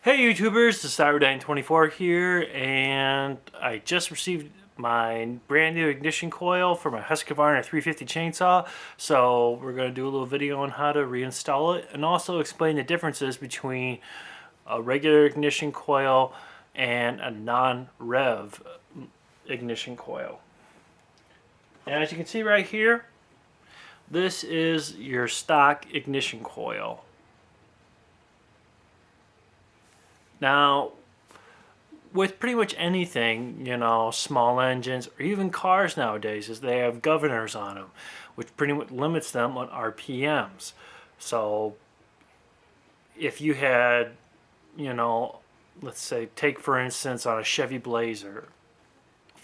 Hey YouTubers, this is Cyberdyne24 here, and I just received my brand new ignition coil for my Husqvarna 350 chainsaw. So we're going to do a little video on how to reinstall it and also explain the differences between a regular ignition coil and a non-rev ignition coil. And as you can see right here, this is your stock ignition coil. Now, with pretty much anything, small engines or even cars nowadays, is they have governors on them, which pretty much limits them on RPMs. So if you had, let's say, take for instance on a Chevy Blazer,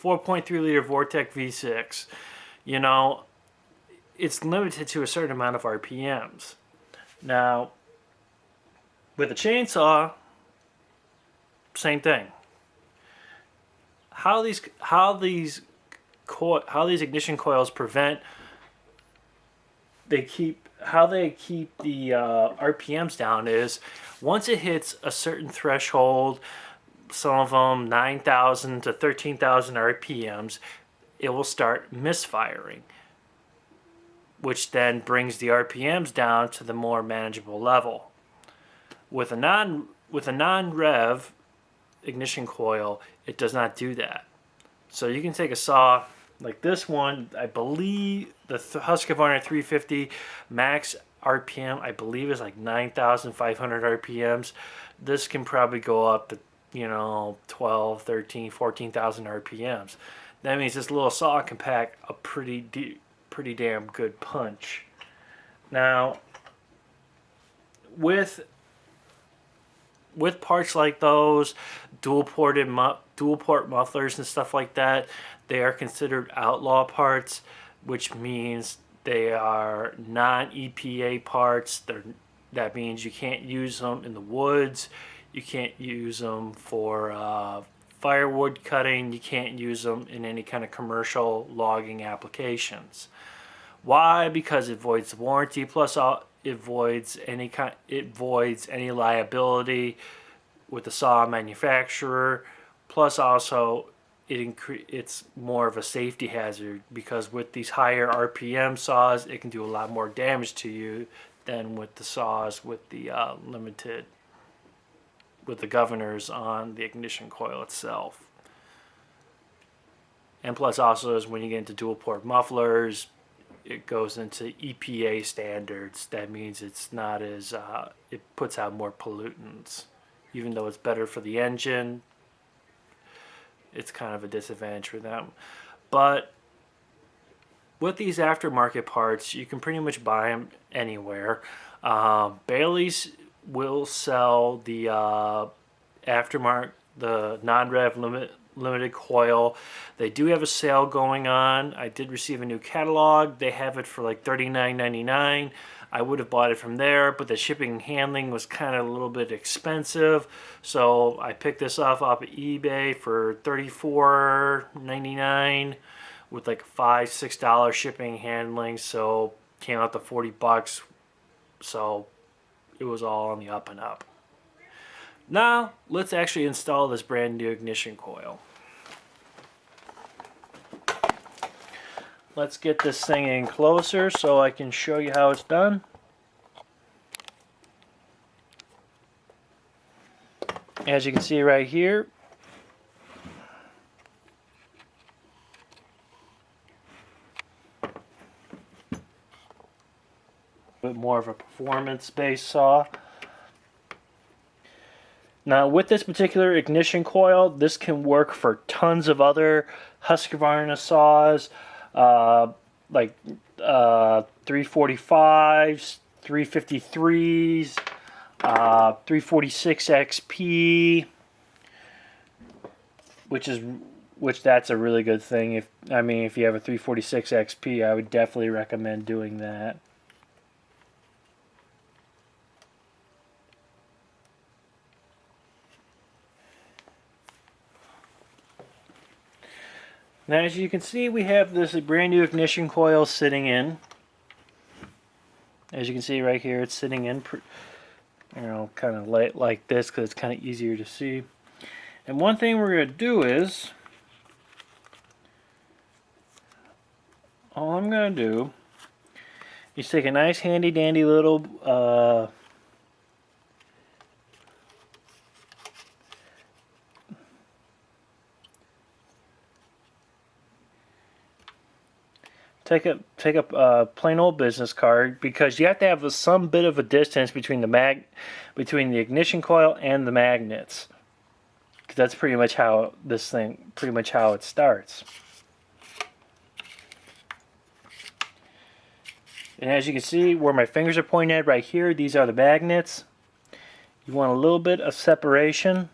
4.3 liter Vortec V6, it's limited to a certain amount of RPMs. Now, with a chainsaw, same thing. How these ignition coils prevent they keep the RPMs down is once it hits a certain threshold, some of them 9,000 to 13,000 RPMs, it will start misfiring, which then brings the RPMs down to the more manageable level. With a non-rev ignition coil, it does not do that. So you can take a saw like this one. I believe the Husqvarna 350 max RPM, I believe, is like 9,500 RPMs. This can probably go up to 12, 13, 14,000 RPMs. That means this little saw can pack a pretty damn good punch. Now, with parts like those, dual port mufflers and stuff like that, they are considered outlaw parts, which means they are non-EPA parts. That means you can't use them in the woods, you can't use them for firewood cutting, you can't use them in any kind of commercial logging applications. Why? Because it voids the warranty, plus it voids any liability with the saw manufacturer. Plus, also it's more of a safety hazard, because with these higher RPM saws, it can do a lot more damage to you than with the saws with the governors on the ignition coil itself. And plus, also, is when you get into dual port mufflers, it goes into EPA standards. That means it's not as it puts out more pollutants. Even though it's better for the engine, it's kind of a disadvantage for them. But with these aftermarket parts, you can pretty much buy them anywhere. Bailey's will sell the the non-rev limited coil. They do have a sale going on. I did receive a new catalog. They have it for like $39.99. I would have bought it from there, but the shipping and handling was kind of a little bit expensive, so I picked this off of eBay for $34.99 with like $5-6 shipping and handling, so came out to $40. So it was all on the up and up. Now, let's actually install this brand new ignition coil. Let's get this thing in closer so I can show you how it's done. As you can see right here, a bit more of a performance-based saw. Now, with this particular ignition coil, this can work for tons of other Husqvarna saws, like 345s, 353s, 346 XP, which that's a really good thing. If you have a 346 XP, I would definitely recommend doing that. Now, as you can see, we have this brand new ignition coil sitting in. As you can see right here, it's sitting in You know, kind of like this because it's kind of easier to see. And one thing we're going to do is, all I'm going to do is take a nice handy dandy little take a plain old business card, because you have to have some bit of a distance between the ignition coil and the magnets, because that's pretty much how it starts. And as you can see, where my fingers are pointing at right here, these are the magnets. You want a little bit of separation.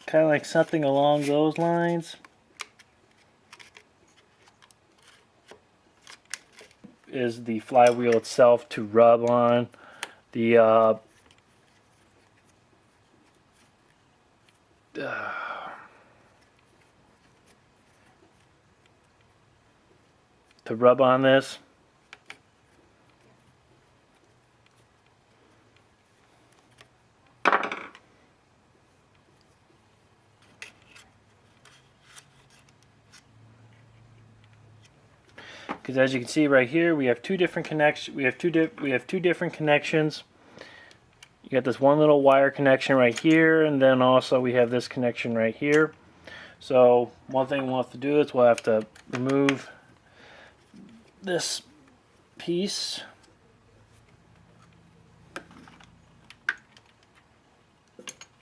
Kind of like something along those lines. Is the flywheel itself to rub on the to rub on this. Because as you can see right here, we have two different connections. We have two different connections. You got this one little wire connection right here, and then also we have this connection right here. So one thing we'll have to do is we'll have to remove this piece.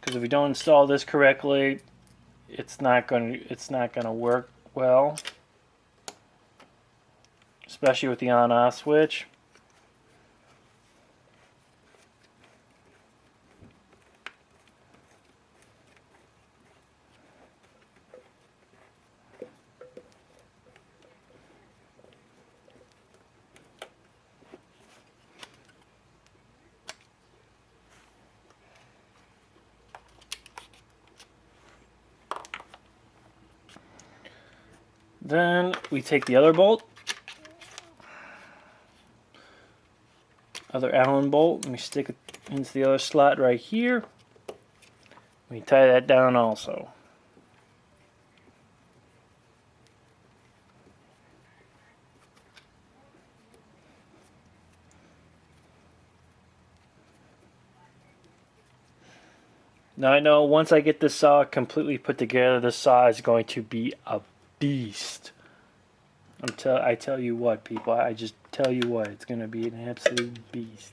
Because if we don't install this correctly, it's not going to work well, especially with the on-off switch. Then we take the other bolt, other Allen bolt, and we stick it into the other slot right here. We tie that down also. Now I know once I get this saw completely put together, this saw is going to be a beast. I tell you what, people, I just tell you what, it's going to be an absolute beast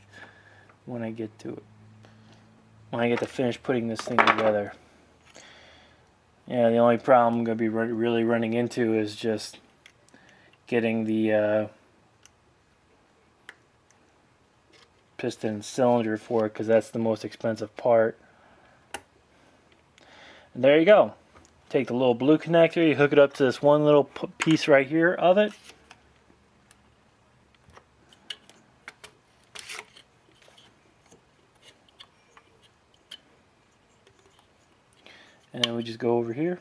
when I get to it. When I get to finish putting this thing together. Yeah, the only problem I'm going to be really running into is just getting the piston cylinder for it, because that's the most expensive part. And there you go. Take the little blue connector, you hook it up to this one little piece right here of it. And then we just go over here.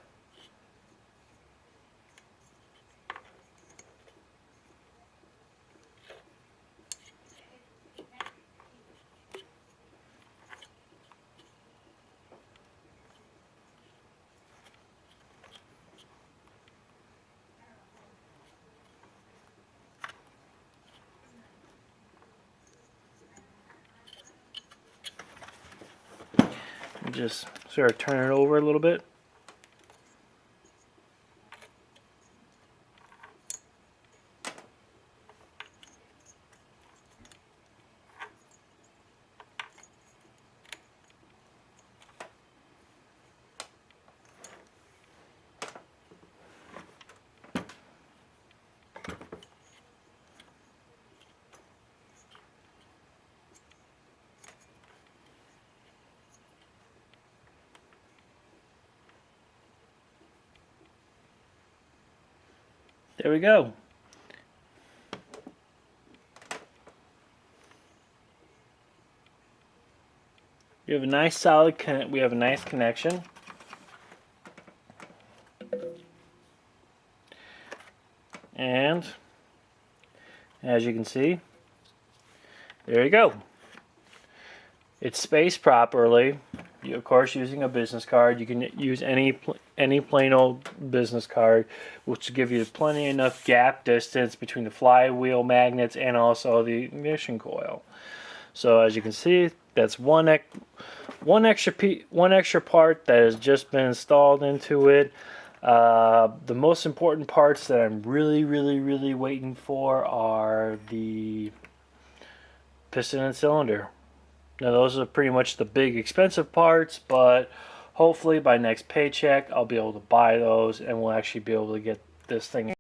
Just sort of turn it over a little bit. There we go. We have a nice solid we have a nice connection. And as you can see, there you go. It's spaced properly. Of course, using a business card, you can use any plain old business card, which will give you plenty enough gap distance between the flywheel magnets and also the ignition coil. So as you can see, that's one extra part that has just been installed into it. The most important parts that I'm really waiting for are the piston and cylinder. Now those are pretty much the big expensive parts, but hopefully by next paycheck I'll be able to buy those and we'll actually be able to get this thing